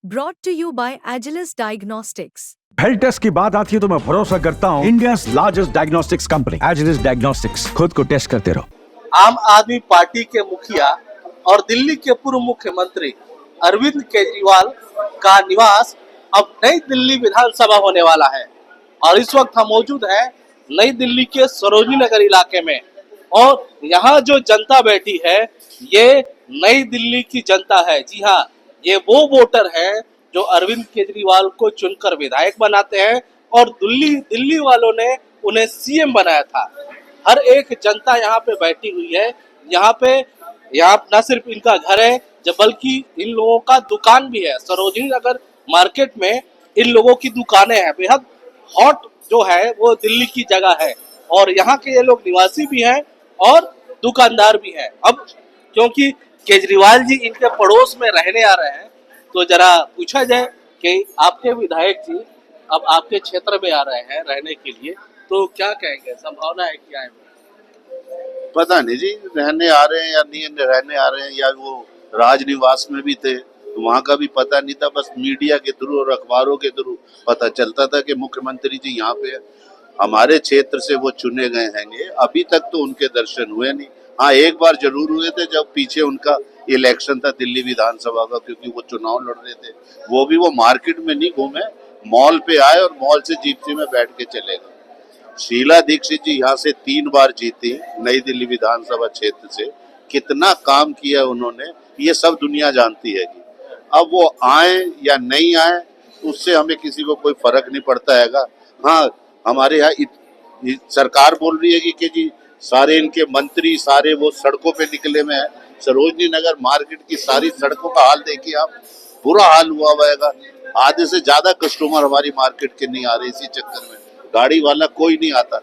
Brought to you by Agilus Diagnostics. Health test की बात आती है तो मैं भरोसा करता हूँ India largest diagnostics company Agilus diagnostics. खुद को टेस्ट करते रहो। आम आदमी पार्टी के मुखिया और दिल्ली के पूर्व मुख्यमंत्री अरविंद केजरीवाल का निवास अब नई दिल्ली विधानसभा होने वाला है और इस वक्त हम मौजूद हैं नई दिल्ली के सरोजनी नगर इलाके में। और यहाँ जो जनता बैठी है ये नई दिल्ली की जनता है। जी हाँ, ये वो वोटर है जो अरविंद केजरीवाल को चुनकर विधायक बनाते हैं और दिल्ली वालों ने उन्हें सीएम बनाया था। हर एक जनता यहाँ पे बैठी हुई है। यहाँ न सिर्फ इनका घर है बल्कि इन लोगों का दुकान भी है। सरोजनी नगर मार्केट में इन लोगों की दुकानें हैं। बेहद हॉट जो है वो दिल्ली की जगह है और यहाँ के ये लोग निवासी भी हैं और दुकानदार भी हैं। अब क्योंकि केजरीवाल जी इनके पड़ोस में रहने आ रहे हैं तो जरा पूछा जाए कि आपके विधायक जी अब आपके क्षेत्र में आ रहे हैं रहने के लिए, तो क्या कहेंगे, संभावना है क्या है? पता नहीं जी, रहने आ रहे हैं या नहीं रहने आ रहे हैं, या वो राजनिवास में भी थे तो वहाँ का भी पता नहीं था। बस मीडिया के थ्रू और अखबारों के थ्रू पता चलता था कि मुख्यमंत्री जी यहाँ पे है। हमारे क्षेत्र से वो चुने गए हैंगे, अभी तक तो उनके दर्शन हुए नहीं। हाँ, एक बार जरूर हुए थे जब पीछे उनका इलेक्शन था दिल्ली विधानसभा का, क्योंकि वो चुनाव लड़ रहे थे। वो भी वो मार्केट में नहीं घूमे, मॉल पे आए और मॉल से जीपसी में बैठ के चले गए। शीला दीक्षित जी यहाँ से 3 बार जीती नई दिल्ली विधानसभा क्षेत्र से। कितना काम किया उन्होंने ये सब दुनिया जानती है कि अब वो आए या नहीं आए उससे हमें किसी को कोई फर्क नहीं पड़ता हैगा। हाँ, हमारे यहाँ सरकार बोल रही है कि जी सारे इनके मंत्री सारे वो सड़कों पे निकले में है। सरोजनी नगर मार्केट की सारी सड़कों का हाल देखिए आप, बुरा हाल हुआ हुआ। आधे से ज्यादा कस्टमर हमारी मार्केट के नहीं आ रहे, इसी चक्कर में गाड़ी वाला कोई नहीं आता।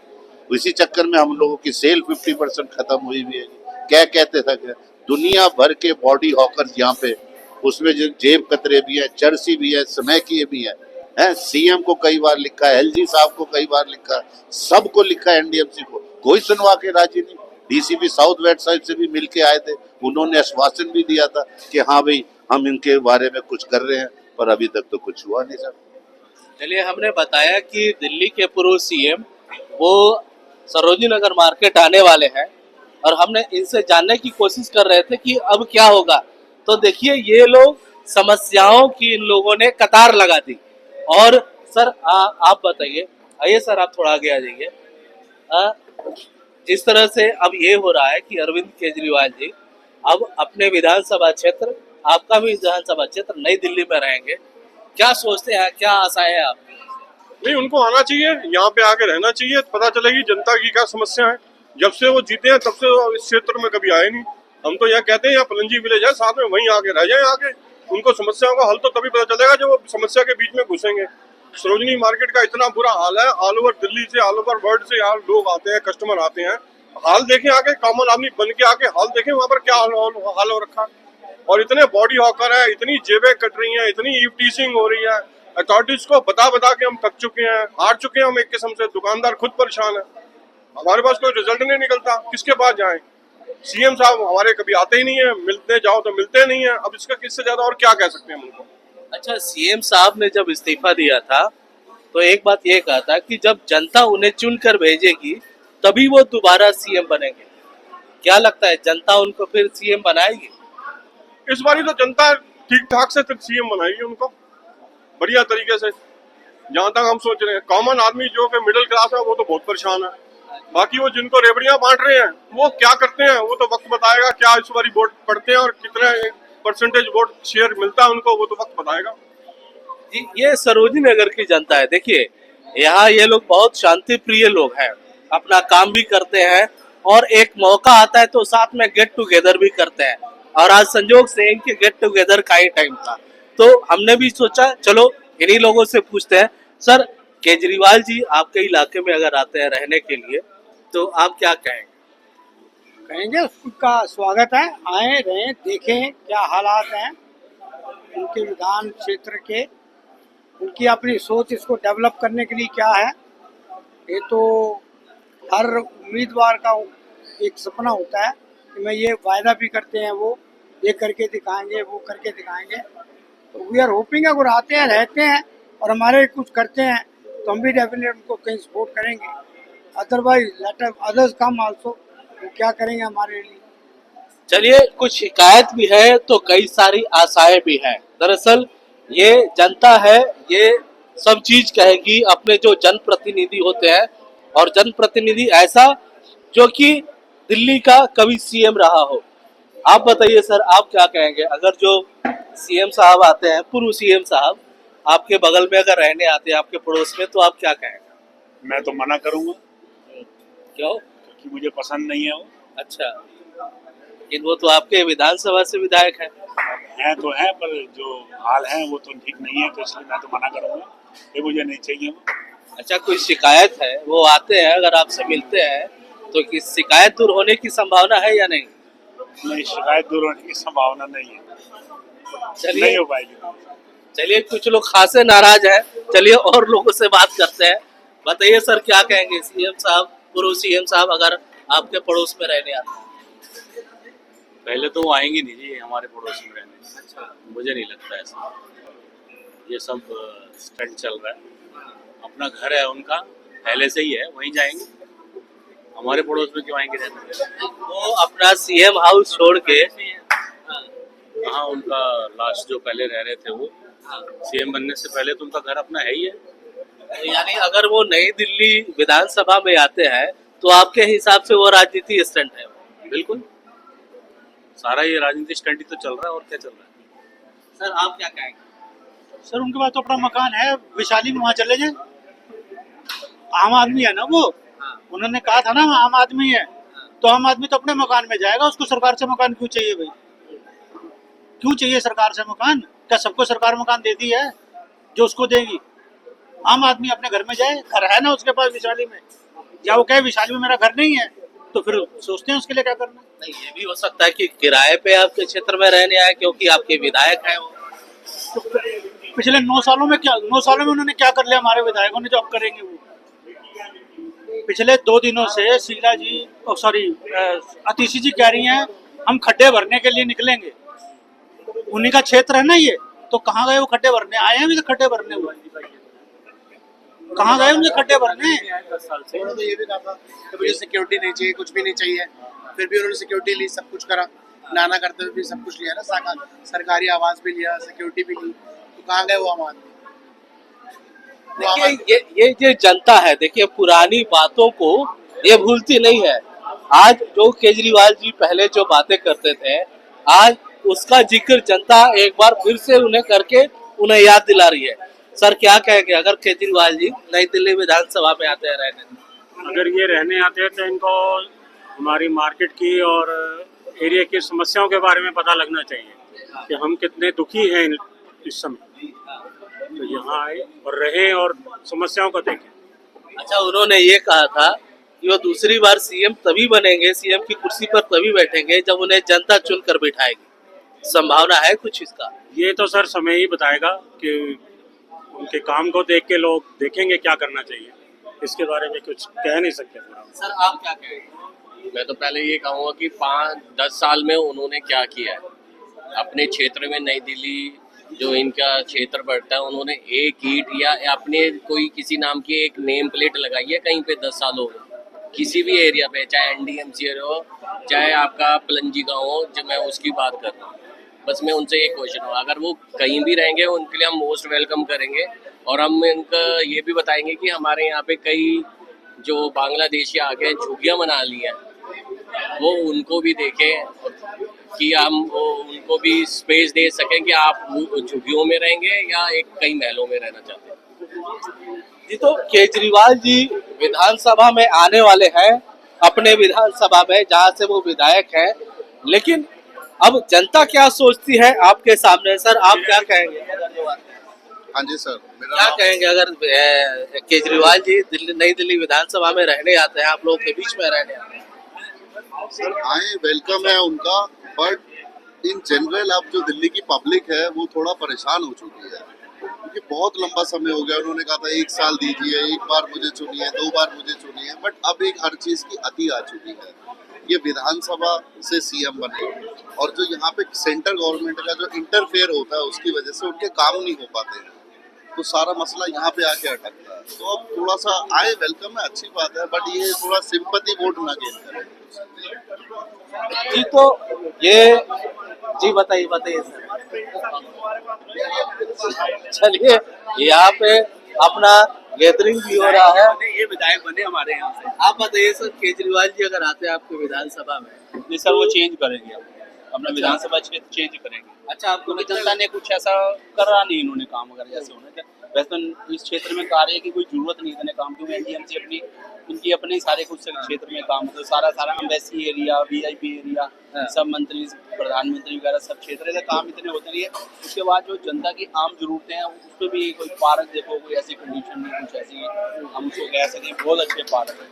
इसी चक्कर में हम लोगों की सेल 50% खत्म हुई हुई है। क्या कहते थे कि दुनिया भर के बॉडी हॉकर्स यहाँ पे, उसमें जो जेब कतरे भी है, चर्सी भी है, समय की भी है। सीएम को कई बार लिखा है, एलजी साहब को कई बार लिखा है, सबको लिखा है, एनडीएमसी को कोई सुनवा के राजी नहीं। डीसीपी साउथ वेस्ट साइड से भी मिलके आए थे, उन्होंने आश्वासन भी दिया था कि हाँ भाई हम इनके बारे में कुछ कर रहे हैं, पर अभी तक तो कुछ हुआ नहीं सर। चलिए, हमने बताया कि दिल्ली के पूर्व सीएम वो सरोजनी नगर मार्केट आने वाले हैं और हमने इनसे जानने की कोशिश कर रहे थे कि अब क्या होगा। तो देखिए, ये लोग समस्याओं की इन लोगों ने कतार लगा दी। और सर आप बताइए, आइए सर आप थोड़ा आगे आ जाइए। जिस तरह से अब ये हो रहा है कि अरविंद केजरीवाल जी अब अपने विधानसभा क्षेत्र, आपका भी विधानसभा क्षेत्र नई दिल्ली में रहेंगे, क्या सोचते हैं, क्या आशाएं हैं आप? नहीं, उनको आना चाहिए, यहाँ पे आके रहना चाहिए, पता चलेगी जनता की क्या समस्या है। जब से वो जीते हैं तब से वो इस क्षेत्र में कभी आए नहीं। हम तो यहाँ कहते हैं यहाँ पलंजी विलेज है साथ में, वहीं आके रह जाए आके। उनको समस्याओं का हल तो तभी पता चलेगा जब वो समस्या के बीच में घुसेंगे। सरोजनी मार्केट का इतना बुरा हाल है, ऑल ओवर दिल्ली से, ऑल ओवर वर्ल्ड से यहाँ लोग आते हैं, कस्टमर आते हैं। हाल देखें आके, कॉमन आदमी बन के आके हाल देखें वहाँ पर क्या हाल हो रखा। और इतने बॉडी हॉकर है, इतनी जेबें कट रही हैं, इतनी ईवटीजिंग हो रही है। अथॉरिटीज को बता के हम थक चुके हैं, हार चुके हैं हम एक किस्म से। दुकानदार खुद परेशान है, हमारे पास कोई रिजल्ट नहीं निकलता, किसके पास जाएं? सीएम साहब हमारे कभी आते ही नहीं है, मिलते जाओ तो मिलते नहीं है। अब इसका किससे ज्यादा और क्या कह सकते हैं हम उनको। अच्छा, सीएम साहब ने जब इस्तीफा दिया था तो एक बात ये कहा था कि जब जनता उन्हें चुनकर भेजेगी तभी वो दोबारा सीएम बनेंगे। क्या लगता है, जनता उनको फिर सीएम बनाएगी? इस बार तो जनता ठीक ठाक से सीएम बनाएगी उनको, बढ़िया तरीके से। जहाँ तक हम सोच रहे हैं, कॉमन आदमी जो कि मिडिल क्लास है वो तो बहुत परेशान है। बाकी वो जिनको रेवड़ियां बांट रहे हैं वो क्या करते हैं वो तो वक्त बताएगा। क्या इस बार वोट पड़ते हैं और कितने परसेंटेज वोट शेयर मिलता है उनको, वो तो वक्त बताएगा। जी, ये सरोजनी नगर की जनता है। देखिए, यहाँ ये लोग बहुत शांति प्रिय लोग हैं, अपना काम भी करते हैं और एक मौका आता है तो साथ में गेट टुगेदर भी करते हैं। और आज संजोग से इनके गेट टुगेदर का ही टाइम था तो हमने भी सोचा चलो इन्हीं लोगों से पूछते हैं। सर, केजरीवाल जी आपके इलाके में अगर आते हैं रहने के लिए तो आप क्या कहेंगे? कहेंगे उसका स्वागत है, आए रहें, देखें क्या हालात हैं उनके विधान क्षेत्र के, उनकी अपनी सोच इसको डेवलप करने के लिए क्या है। ये तो हर उम्मीदवार का एक सपना होता है कि मैं ये वायदा भी करते हैं, वो ये करके दिखाएंगे, वो करके दिखाएंगे। तो वी आर होपिंग अगर आते हैं रहते हैं और हमारे कुछ करते हैं तो हम भी डेफिनेटली उनको कहीं सपोर्ट करेंगे। अदरवाइज लेट अदर्स कम आल्सो, वो क्या करेंगे हमारे लिए। चलिए, कुछ शिकायत भी है तो कई सारी आशाएं भी हैं। दरअसल ये जनता है, ये सब चीज कहेगी अपने जो जनप्रतिनिधि होते हैं, और जनप्रतिनिधि ऐसा जो कि दिल्ली का कभी सीएम रहा हो। आप बताइए सर, आप क्या कहेंगे अगर जो सीएम साहब आते हैं, पूर्व सीएम साहब आपके बगल में अगर रहने आते हैं आपके पड़ोस में, तो आप क्या कहेंगे? मैं तो मना करूंगा क्यों? क्योंकि मुझे पसंद नहीं है वो। अच्छा, लेकिन वो तो आपके विधानसभा से विधायक है। तो है, पर जो हाल है वो तो ठीक नहीं है, तो इसलिए मैं तो मना करूंगा, ये मुझे नहीं चाहिए वो। अच्छा, कोई शिकायत है, वो आते हैं अगर आपसे मिलते हैं तो कि शिकायत दूर होने की संभावना है या नहीं? नहीं, शिकायत दूर होने की संभावना नहीं है, नहीं चलिए, हो पाएगी। चलिए, कुछ लोग खासे नाराज हैं। चलिए और लोगों से बात करते हैं। बताइए सर, क्या कहेंगे सीएम साहब, पूर्व सीएम साहब अगर आपके पड़ोस में रहने आते हैं? पहले तो वो आएंगे नहीं जी हमारे पड़ोस में रहने। अच्छा, मुझे नहीं लगता ऐसा, ये सब स्टंट चल रहा है। अपना घर है उनका, पहले से ही है, वहीं जाएंगे, हमारे पड़ोस में क्यों आएंगे रहने? वो अपना सीएम हाउस छोड़ के, हाँ, उनका लास्ट जो पहले रह रहे थे वो सीएम बनने से पहले तो उनका घर अपना है ही है। यानी अगर वो नई दिल्ली विधानसभा में आते हैं तो आपके हिसाब से वो राजनीति स्टंट है? बिल्कुल, सारा ये राजनीति स्टंट ही तो चल रहा है, और क्या चल रहा है। सर आप क्या कहेंगे? सर उनके पास तो अपना मकान है वैशाली में, वहाँ चले जाए। आम आदमी है ना वो, उन्होंने कहा था ना आम आदमी है, तो आम आदमी तो अपने मकान में जाएगा। उसको सरकार से मकान क्यों चाहिए भाई? क्यों चाहिए सरकार से मकान? क्या सबको सरकार मकान देती है जो उसको देगी? आम आदमी अपने घर में जाए, घर है ना उसके पास वैशाली में, या वो कहे वैशाली में मेरा घर नहीं है, तो फिर सोचते हैं उसके लिए क्या करना। नहीं, ये भी हो सकता है कि किराए पे आपके क्षेत्र में रहने आए क्योंकि आपके विधायक हैं वो। तो पिछले 9 सालों में उन्होंने क्या कर लिया हमारे विधायकों ने जो अब करेंगे वो? पिछले 2 दिनों से शीला जी, अतिशी जी कह रही हैं हम खड्डे भरने के लिए निकलेंगे। उन्हीं का क्षेत्र है ना ये, तो कहाँ गए वो खड्डे भरने? आए हैं भी तो खड्डे भरने हुए, कहाँ गए उनके खड्डे भरने? 10 साल से उन्होंने तो ये भी कहा था कि मुझे सिक्योरिटी नहीं चाहिए, कुछ भी नहीं चाहिए, फिर भी उन्होंने सिक्योरिटी ली, सब कुछ करा, नाना करते हुए भी सब कुछ लिया ना, सरकारी आवास भी लिया, सिक्योरिटी भी ली, तो कहाँ गए वो आम आदमी? देखिए, ये जनता है, देखिए पुरानी बातों को ये भूलती नहीं है। आज जो केजरीवाल जी पहले जो बातें करते थे, आज उसका जिक्र जनता एक बार फिर से उन्हें करके उन्हें याद दिला रही है। सर क्या कहेंगे अगर केजरीवाल जी नई दिल्ली विधानसभा में आते हैं रहने? अगर ये रहने आते हैं तो इनको हमारी मार्केट की और एरिया की समस्याओं के बारे में पता लगना चाहिए कि हम कितने दुखी हैं इस समय, तो यहाँ आए और रहे और समस्याओं को देखें। अच्छा, उन्होंने ये कहा था कि वो दूसरी बार सीएम तभी बनेंगे, सीएम की कुर्सी पर तभी बैठेंगे जब उन्हें जनता चुनकर बिठाएगी। संभावना है कुछ इसका? ये तो सर समय ही बताएगा कि उनके काम को देख के लोग देखेंगे क्या करना चाहिए, इसके बारे में कुछ कह नहीं सकते। सर आप क्या कहेंगे? मैं तो पहले ये कहूँगा कि 5-10 साल में उन्होंने क्या किया है अपने क्षेत्र में। नई दिल्ली जो इनका क्षेत्र पड़ता है, उन्होंने एक ईंट या अपने कोई किसी नाम की एक नेम प्लेट लगाई है कहीं पे 10 सालों में, किसी भी एरिया पे, चाहे एनडीएमसी हो, चाहे आपका पलंजी गाँव हो, जब मैं उसकी बात कर रहा हूँ। बस मैं उनसे एक क्वेश्चन हूँ, अगर वो कहीं भी रहेंगे उनके लिए हम मोस्ट वेलकम करेंगे, और हम इनका ये भी बताएंगे कि हमारे यहाँ पे कई जो बांग्लादेशी आ गए झुग्गियाँ बना ली हैं, वो उनको भी देखें कि हम उनको भी स्पेस दे सकें कि आप झुग्गियों में रहेंगे या एक कई महलों में रहना चाहते हैं। जी, तो केजरीवाल जी विधानसभा में आने वाले हैं, अपने विधानसभा में जहाँ से वो विधायक हैं, लेकिन अब जनता क्या सोचती है आपके सामने? सर आप क्या कहेंगे? हाँ जी सर, क्या कहेंगे अगर केजरीवाल जी नई दिल्ली विधानसभा में रहने आते हैं, आप लोगों के बीच में रहने आते हैं? सर आए, वेलकम है उनका, बट इन जनरल अब जो दिल्ली की पब्लिक है वो थोड़ा परेशान हो चुकी है, क्योंकि बहुत लंबा समय हो गया। उन्होंने कहा था 1 साल दीजिए, 1 बार मुझे चुनिए, 2 बार मुझे चुनिए, बट अब एक हर चीज की अति आ चुकी है। ये विधानसभा से सीएम बने, और जो यहाँ पे सेंट्रल गवर्नमेंट का जो इंटरफेयर होता है उसकी वजह से उनके काम नहीं हो पाते हैं, तो सारा मसला यहाँ पे आके अटकता है। तो अब थोड़ा सा आए, वेलकम है, अच्छी बात है, बट ये थोड़ा सिंपैथी वोट ना गेन करें। जी तो ये जी बताइए बताइए सर। चलिए यहाँ पे अपना गैदरिंग भी हो रहा है। ये विधायक बने हमारे यहाँ से। आप बताइए सर, केजरीवाल जी अगर आते हैं आपके विधानसभा में, नहीं सर, वो चेंज करेंगे, अपना विधानसभा क्षेत्र चेंज करेंगे। अच्छा आपको क्योंकि जनता ने कुछ ऐसा करा नहीं इन्होंने काम, अगर जैसे होने वैसे तो इस क्षेत्र में कार्य की कोई जरूरत नहीं इतने काम, क्योंकि एनडीएमसी अपनी उनकी अपने सारे कुछ क्षेत्र में काम होते, सारा एम्बेसी एरिया, वीआईपी एरिया, सब मंत्री प्रधानमंत्री वगैरह सब क्षेत्र में काम इतने होते नहीं है। उसके बाद जो जनता की आम जरूरतें हैं उस पर भी कोई पार्क देखो, कोई ऐसी कंडीशन नहीं, कुछ ऐसी हम उसको कह सकें बहुत अच्छे पार्क है।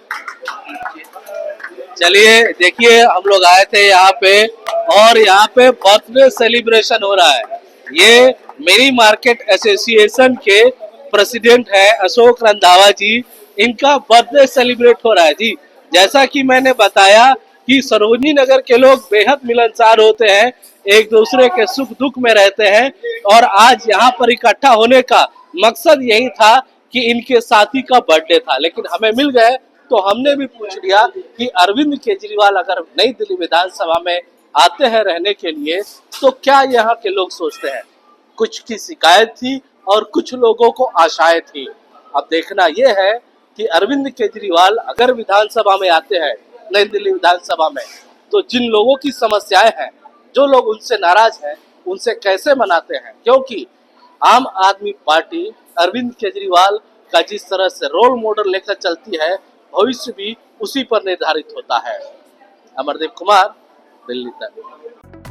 चलिए देखिए, हम लोग आए थे यहाँ पे और यहाँ पे बर्थडे सेलिब्रेशन हो रहा है। ये मेरी मार्केट एसोसिएशन के प्रेसिडेंट है अशोक रंधावा जी, इनका बर्थडे सेलिब्रेट हो रहा है जी। जैसा कि मैंने बताया कि सरोजनी नगर के लोग बेहद मिलनसार होते हैं, एक दूसरे के सुख दुख में रहते हैं, और आज यहाँ पर इकट्ठा होने का मकसद यही था कि इनके साथी का बर्थडे था, लेकिन हमें मिल गए तो हमने भी पूछ लिया कि अरविंद केजरीवाल अगर नई दिल्ली विधानसभा में आते हैं रहने के लिए तो क्या यहाँ के लोग सोचते हैं। कुछ की शिकायत थी और कुछ लोगों को आशाएं थी। अब देखना यह है कि अरविंद केजरीवाल अगर विधानसभा में आते हैं, नई दिल्ली विधानसभा में, तो जिन लोगों की समस्याएं हैं, जो लोग उनसे नाराज हैं, उनसे कैसे मनाते हैं, क्योंकि आम आदमी पार्टी अरविंद केजरीवाल का जिस तरह से रोल मॉडल लेकर चलती है, भविष्य भी उसी पर निर्धारित होता है। अमरदीप कुमार, दिल्ली तक।